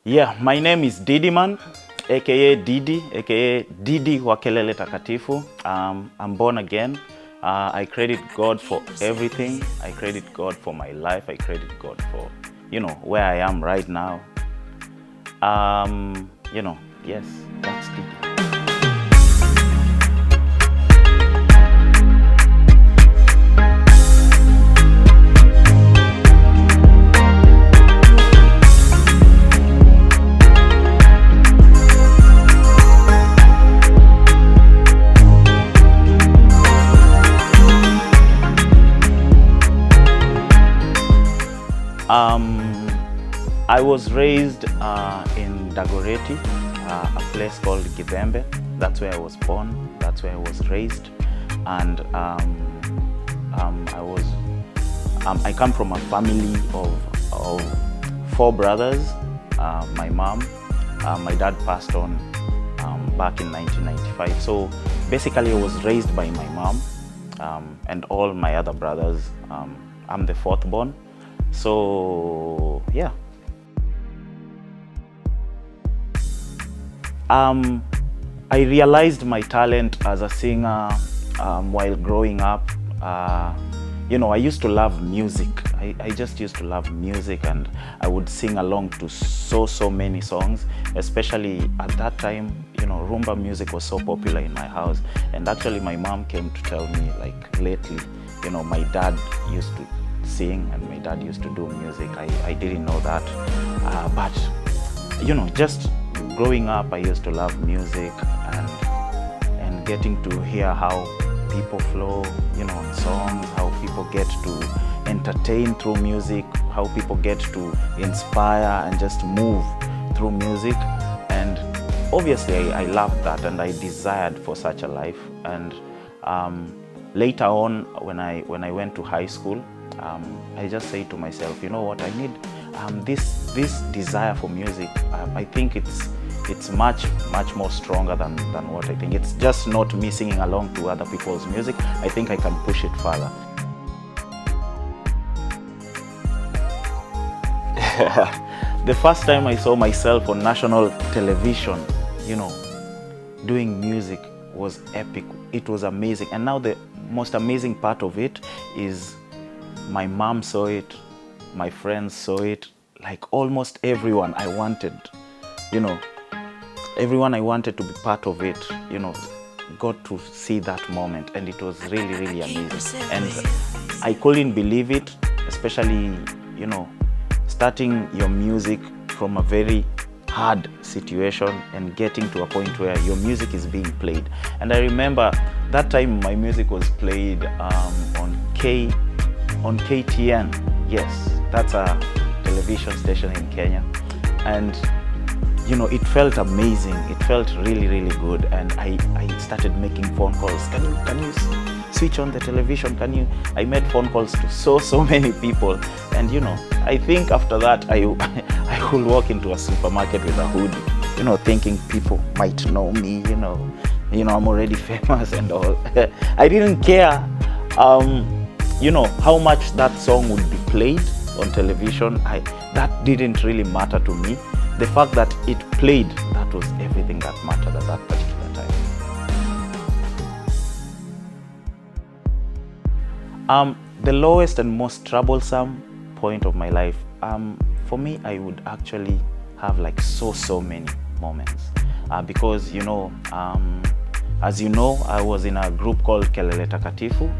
Yeah, my name is Didi Man, aka Didi, aka Didi wa Kelele Takatifu. I'm born again. I credit God for everything. I credit God for my life. I credit God for, where I am right now. Yes, that's Didi. I was raised in Dagoretti, a place called Githembe. That's where I was born. That's where I was raised, and I come from a family of 4 brothers. My mom, my dad passed on back in 1995. So basically, I was raised by my mom and all my other brothers. I'm the 4th born. So yeah. I realized my talent as a singer while growing up. I used to love music. I just used to love music, and I would sing along to so many songs, especially at that time. Rumba music was so popular in my house, and actually my mom came to tell me, like, lately, my dad used to sing and my dad used to do music. I didn't know that, but just growing up, I used to love music and getting to hear how people flow, in songs, how people get to entertain through music, how people get to inspire and just move through music. And obviously I loved that, and I desired for such a life. And later on, when I went to high school, I just say to myself, you know what, I need this desire for music. I think it's much more stronger than what I think. It's just not me singing along to other people's music. I think I can push it further. The first time I saw myself on national television, doing music, was epic. It was amazing. And now the most amazing part of it is my mom saw it, my friends saw it, like almost everyone I wanted, everyone I wanted to be part of it, got to see that moment, and it was really amazing. And I couldn't believe it, especially, starting your music from a very hard situation and getting to a point where your music is being played. And I remember that time my music was played on KTN. Yes, that's a television station in Kenya. And it felt amazing. It felt really good. And I started making phone calls. Can you switch on the television? I made phone calls to so many people. And I think after that I will walk into a supermarket with a hoodie, thinking people might know me, I'm already famous and all. I didn't care how much that song would be played on television. That didn't really matter to me. The fact that it played, that was everything that mattered at that particular time. The lowest and most troublesome point of my life, for me, I would actually have like so many moments, because as you know, I was in a group called Kelele Takatifu,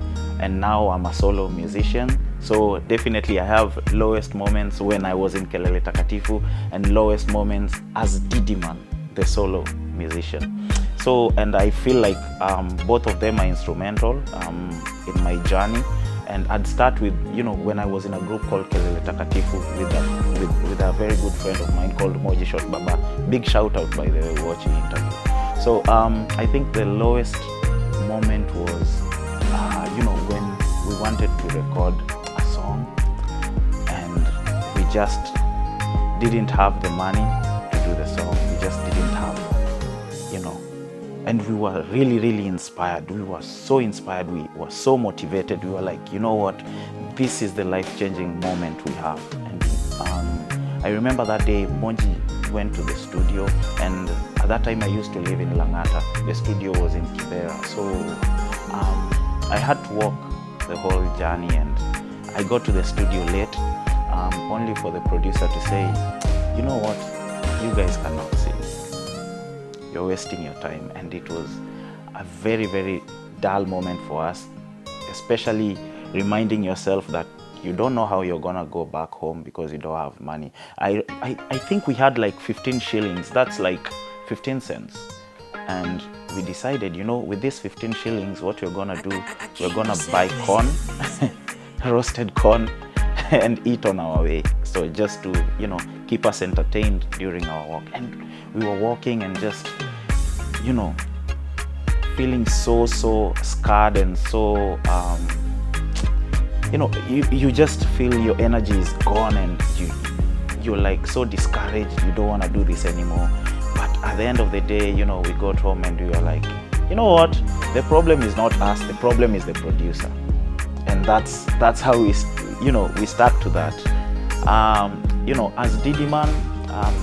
and now I'm a solo musician. So definitely I have lowest moments when I was in Kelele Takatifu, and lowest moments as Didi Man, the solo musician. So, and I feel like both of them are instrumental in my journey. And I'd start with, when I was in a group called Kelele Takatifu with a very good friend of mine called Moji Shot Baba. Big shout out, by the way, watching interview. So I think the lowest moment was, when we wanted to record a song and we just didn't have the money to do the song. We just didn't have, and we were really inspired. We were so inspired. We were so motivated. We were like, you know what? This is the life-changing moment we have. And I remember that day Monji went to the studio, and at that time I used to live in Langata. The studio was in Kibera, so I had to walk the whole journey, and I got to the studio late, only for the producer to say, you know what, you guys cannot sing. You're wasting your time. And it was a very, very dull moment for us, especially reminding yourself that you don't know how you're gonna go back home because you don't have money. I think we had like 15 shillings, that's like 15 cents. And we decided, with this 15 shillings, what we're gonna do, we're gonna buy corn, roasted corn, and eat on our way. So just to, keep us entertained during our walk. And we were walking and just, feeling so scarred and so, you just feel your energy is gone, and you're like so discouraged, you don't want to do this anymore. But at the end of the day, we got home and we were like, you know what, the problem is not us, the problem is the producer. And that's how we stuck to that. As Didi Man,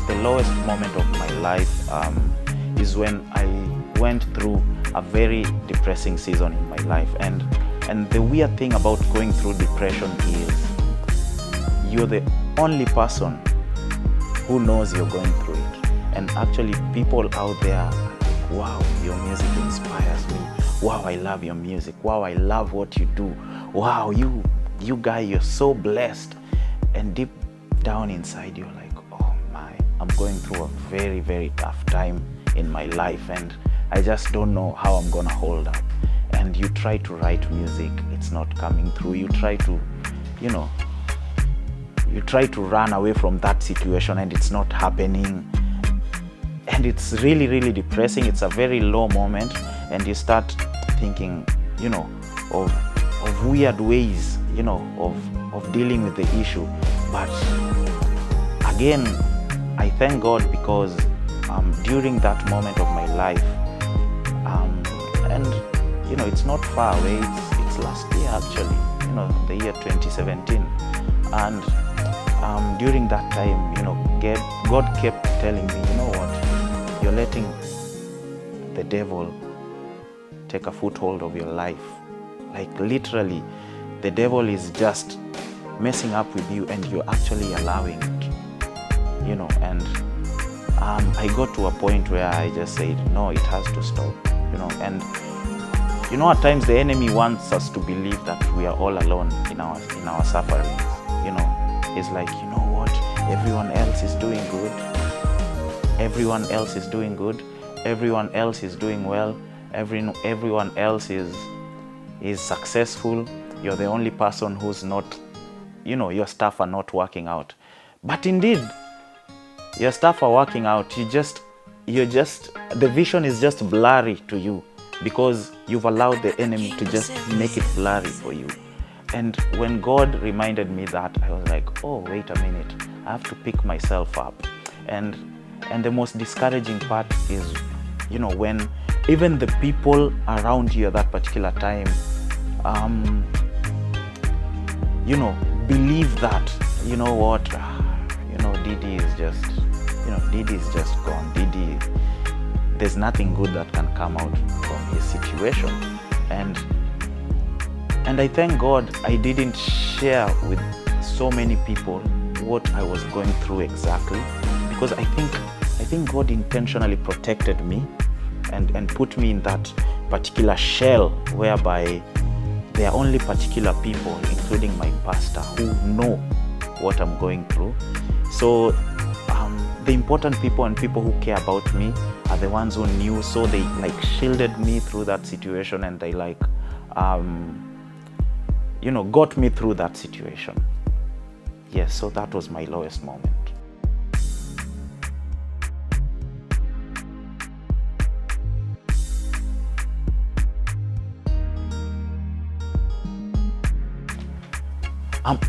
the lowest moment of my life is when I went through a very depressing season in my life. And the weird thing about going through depression is you're the only person who knows you're going through it. And actually people out there, wow, your music inspires me. Wow, I love your music. Wow, I love what you do. Wow, you guy, you're so blessed. And deep down inside, you're like, oh my, I'm going through a very, very tough time in my life, and I just don't know how I'm gonna hold up. And you try to write music, it's not coming through. You try to, you try to run away from that situation, and it's not happening. And it's really, really depressing. It's a very low moment, and you start thinking, of weird ways, of dealing with the issue. But again, I thank God because during that moment of my life, and it's not far away, it's last year actually, the year 2017. And during that time, God kept telling me, you know what, you're letting the devil take a foothold of your life. Like literally, the devil is just messing up with you, and you're actually allowing it, and I got to a point where I just said, no, it has to stop, and at times the enemy wants us to believe that we are all alone in our sufferings. It's like, you know what, everyone else is doing good, everyone else is doing good, everyone else is doing well, everyone else is successful. You're the only person who's not, your stuff are not working out. But indeed, your stuff are working out. The vision is just blurry to you because you've allowed the enemy to just make it blurry for you. And when God reminded me that, I was like, oh, wait a minute, I have to pick myself up. And the most discouraging part is, when even the people around you at that particular time, believe that, you know what, Didi is just gone. Didi, there's nothing good that can come out from his situation. And I thank God I didn't share with so many people what I was going through exactly, because I think God intentionally protected me and put me in that particular shell whereby there are only particular people, including my pastor, who know what I'm going through. So the important people and people who care about me are the ones who knew, so they shielded me through that situation, and they got me through that situation. Yes, so that was my lowest moment.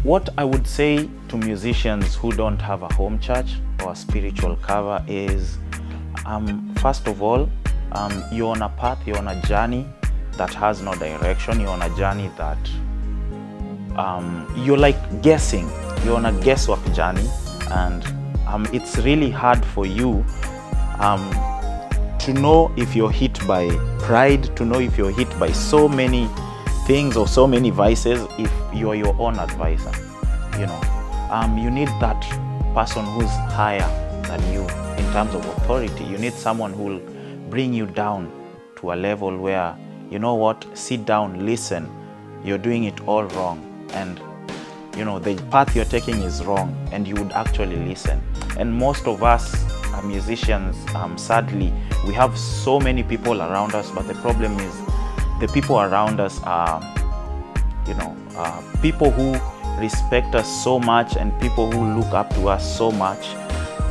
What I would say to musicians who don't have a home church or a spiritual cover is, first of all, you're on a path, you're on a journey that has no direction. You're on a journey that you're like guessing. You're on a guesswork journey, and it's really hard for you to know if you're hit by pride, to know if you're hit by so many things or so many vices if you're your own advisor. You need that person who's higher than you in terms of authority. You need someone who will bring you down to a level where, you know what, sit down, listen, you're doing it all wrong, and the path you're taking is wrong, and you would actually listen. And most of us musicians, sadly, we have so many people around us, but the problem is the people around us are people who respect us so much and people who look up to us so much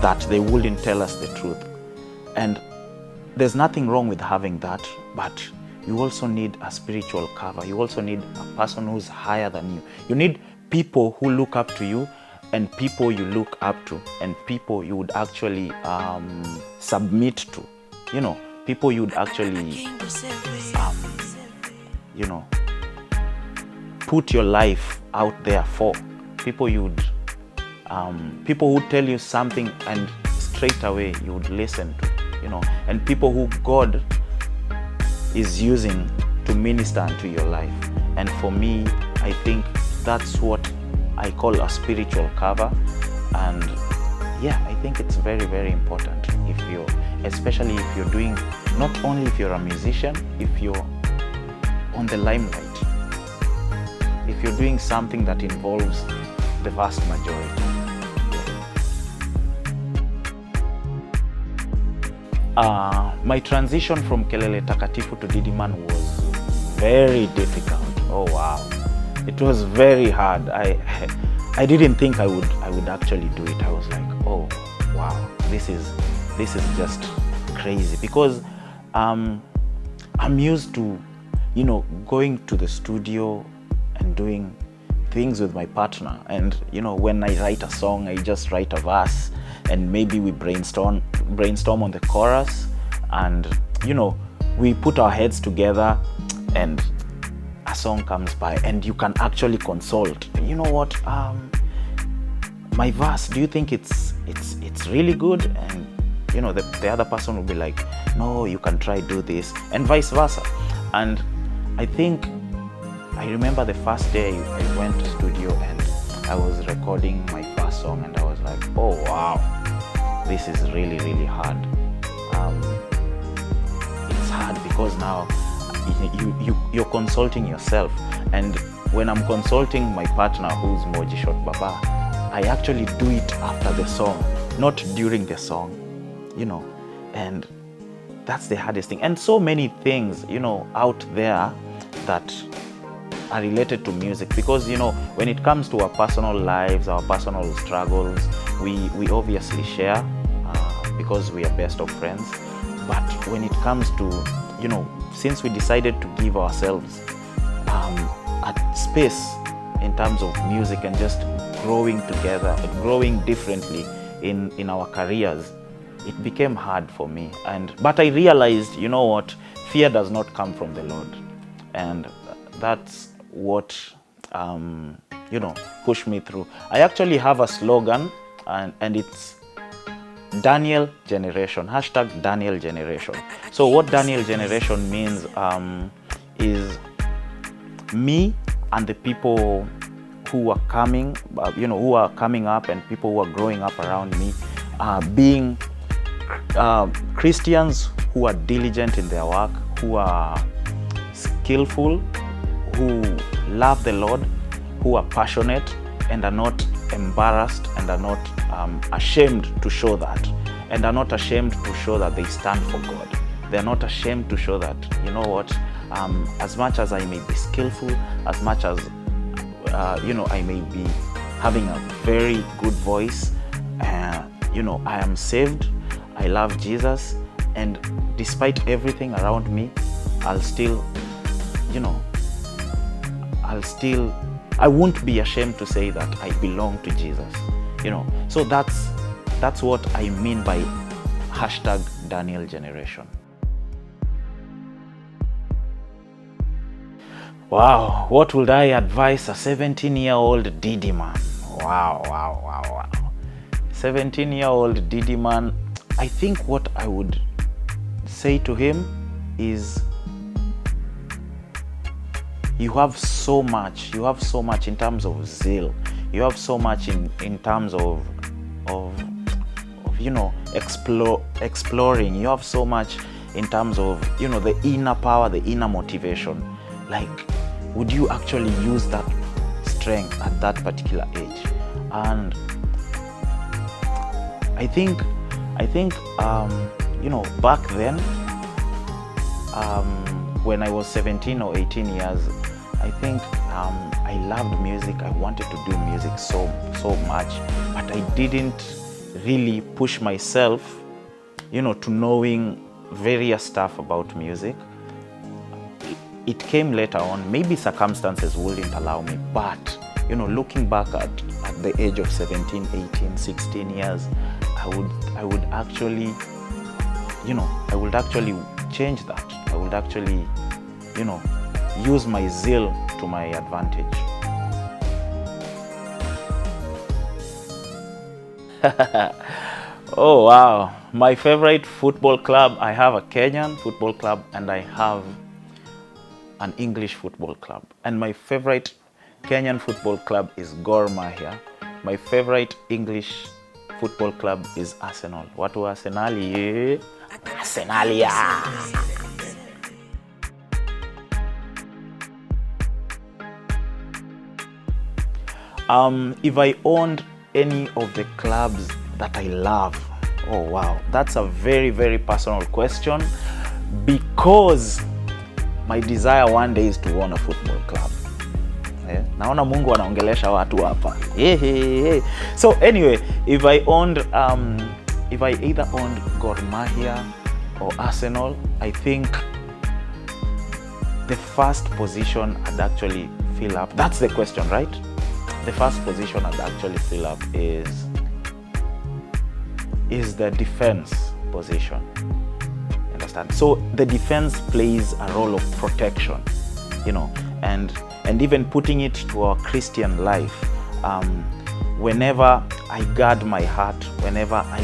that they wouldn't tell us the truth. And there's nothing wrong with having that, but you also need a spiritual cover. You also need a person who's higher than you. You need people who look up to you, and people you look up to, and people you would actually submit to. People you would actually put your life out there for. People who tell you something and straight away you would listen to, and people who God is using to minister into your life. And for me, I think that's what I call a spiritual cover. And I think it's very, very important especially if you're doing, not only if you're a musician, if you're on the limelight, if you're doing something that involves the vast majority. My transition from Kelele Takatifu to Didi Man was very difficult. Oh wow, it was very hard. I didn't think I would actually do it. I was like, oh wow, this is just crazy, because I'm used to going to the studio and doing things with my partner, and when I write a song, I just write a verse, and maybe we brainstorm on the chorus, and we put our heads together and a song comes by, and you can actually consult. You know what, my verse, do you think it's really good? And the other person will be like, no, you can try do this, and vice versa. And I remember the first day I went to studio and I was recording my first song, and I was like, oh wow, this is really, really hard. It's hard because now you're consulting yourself, and when I'm consulting my partner, who's Moji Shot Baba, I actually do it after the song, not during the song, and that's the hardest thing. And so many things out there that are related to music, because when it comes to our personal lives, our personal struggles, we obviously share because we are best of friends. But when it comes to since we decided to give ourselves a space in terms of music and just growing together, growing differently in our careers, it became hard for me. But I realized, what, fear does not come from the Lord, and that's what pushed me through. I actually have a slogan, and it's Daniel Generation, #Daniel Generation. So what Daniel Generation means is me and the people who are coming, who are coming up, and people who are growing up around me, being Christians who are diligent in their work, who are skillful, who love the Lord, who are passionate and are not embarrassed and are not ashamed to show that, and are not ashamed to show that they stand for God. They're not ashamed to show that, as much as I may be skillful, as much as I may be having a very good voice, I am saved, I love Jesus, and despite everything around me, I won't be ashamed to say that I belong to Jesus, So that's what I mean by #Daniel Generation. Wow, what would I advise a 17-year-old Didi Man? Wow. 17-year-old Didi Man, I think what I would say to him is, you have so much in terms of zeal, you have so much in terms of exploring, you have so much in terms of the inner power, the inner motivation. Like, would you actually use that strength at that particular age? And I think back then, when I was 17 or 18 years, I think I loved music. I wanted to do music so much, but I didn't really push myself, to knowing various stuff about music. It came later on. Maybe circumstances wouldn't allow me, but looking back at the age of 17, 18, 16 years, I would actually change that. I would actually use my zeal to my advantage. Oh wow, my favorite football club, I have a Kenyan football club and I have an English football club. And my favorite Kenyan football club is Gor Mahia. My favorite English football club is Arsenal. Watu wa Arsenali? Arsenalia! If I owned any of the clubs that I love, oh wow, that's a very, very personal question, because my desire one day is to own a football club. Naona Mungu anaongelesha watu hapa. So anyway, if I either owned Gor Mahia or Arsenal, I think the first position I'd actually fill up. That's the question, right? The first position I'd actually fill up is the defense position. Understand? So the defense plays a role of protection, and even putting it to our Christian life. Whenever I guard my heart, whenever I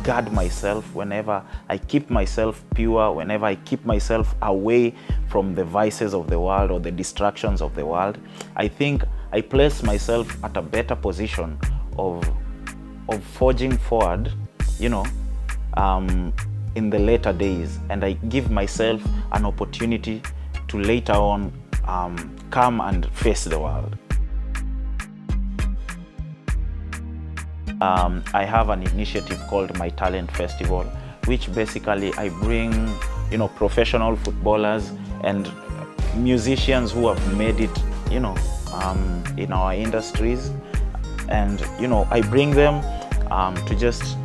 guard myself, whenever I keep myself pure, whenever I keep myself away from the vices of the world or the distractions of the world, I think I place myself at a better position of forging forward, in the later days, and I give myself an opportunity to later on come and face the world. I have an initiative called My Talent Festival, which basically I bring, professional footballers and musicians who have made it, in our industries, and I bring them to just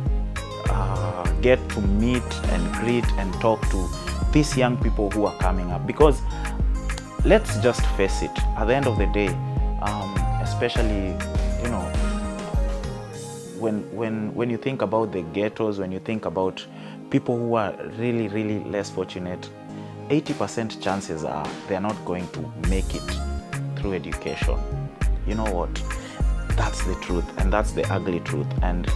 get to meet and greet and talk to these young people who are coming up. Because let's just face it, at the end of the day, especially when you think about the ghettos, when you think about people who are really, really less fortunate, 80% chances are they're not going to make it through education. You know what? That's the truth, and that's the ugly truth. And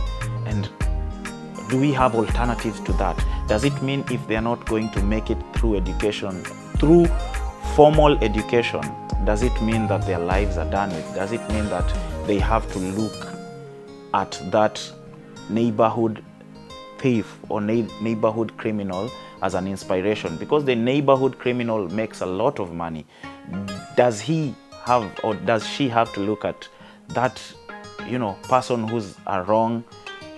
do we have alternatives to that? Does it mean if they're not going to make it through education, through formal education, does it mean that their lives are done with? Does it mean that they have to look at that neighborhood thief or neighborhood criminal as an inspiration? Because the neighborhood criminal makes a lot of money. Does he have, or does she have to look at that, person who's a wrong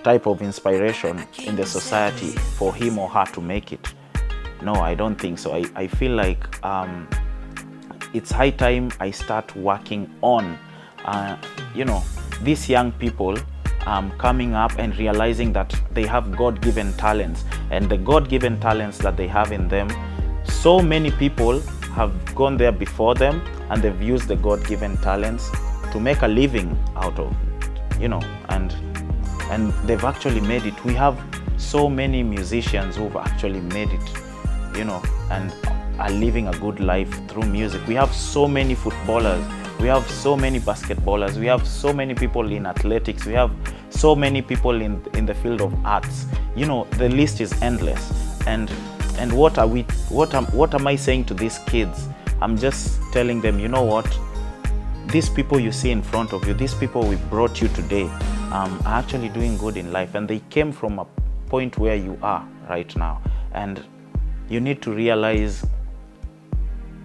type of inspiration in the society for him or her to make it? No, I don't think so. I feel like it's high time I start working on, these young people coming up and realizing that they have God-given talents, and the God-given talents that they have in them, so many people have gone there before them and they've used the God-given talents to make a living out of it, and they've actually made it. We have so many musicians who've actually made it, and are living a good life through music. We have so many footballers, we have so many basketballers, we have so many people in athletics, we have so many people in the field of arts. You know, the list is endless. And what am I saying to these kids? I'm just telling them, you know what, these people you see in front of you, these people we brought you today, are actually doing good in life, and they came from a point where you are right now. And you need to realize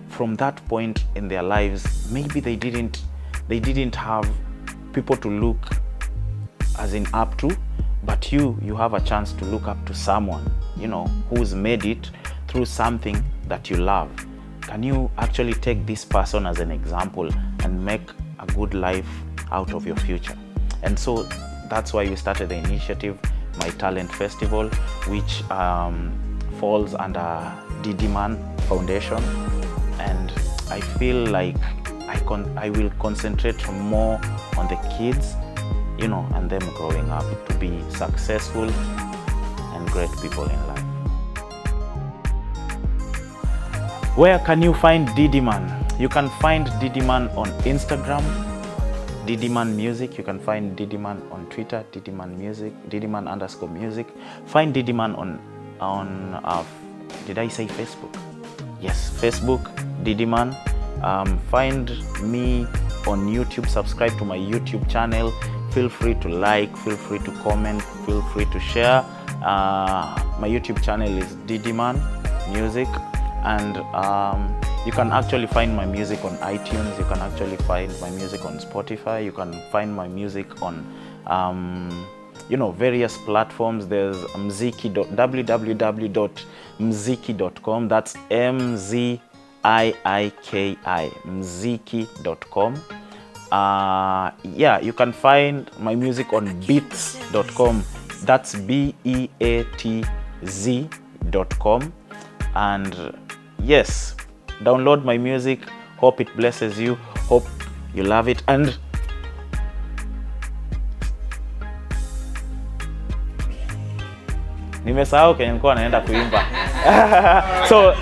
from that point in their lives, maybe they didn't have people to look as in up to, but you have a chance to look up to someone, you know, who's made it through something that you love. Can you actually take this person as an example and make a good life out of your future? And so that's why we started the initiative, My Talent Festival, which falls under Didi Man Foundation. And I feel like I will concentrate more on the kids, you know, and them growing up to be successful and great people in life. Where can you find Didi Man? You can find Didi Man on Instagram, Didi Man Music. You can find Didi Man on Twitter, Didi Man Music, Didi Man _music. Find Didi Man on did I say Facebook? Yes, Facebook, Didi Man. Find me on YouTube. Subscribe to my YouTube channel. Feel free to like, feel free to comment, feel free to share. My YouTube channel is Didi Man Music. And you can actually find my music on iTunes. You can actually find my music on Spotify. You can find my music on you know, various platforms. There's www.mziki.com. That's MZIIKI, mziki.com. Yeah, you can find my music on beats.com. That's BEATZ.com. And yes, download my music. Hope it blesses you. Hope you love it. And nimesahau kenye nilikuwa naenda kuimba. So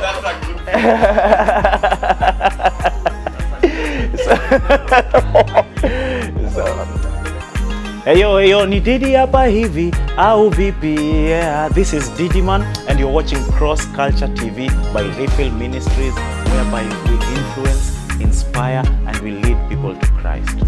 Heyo, ni Didi hapa hivi au vipi? Yeah, this is Didi Man and you're watching Cross Culture TV by Refill Ministries, whereby we influence, inspire and we lead people to Christ.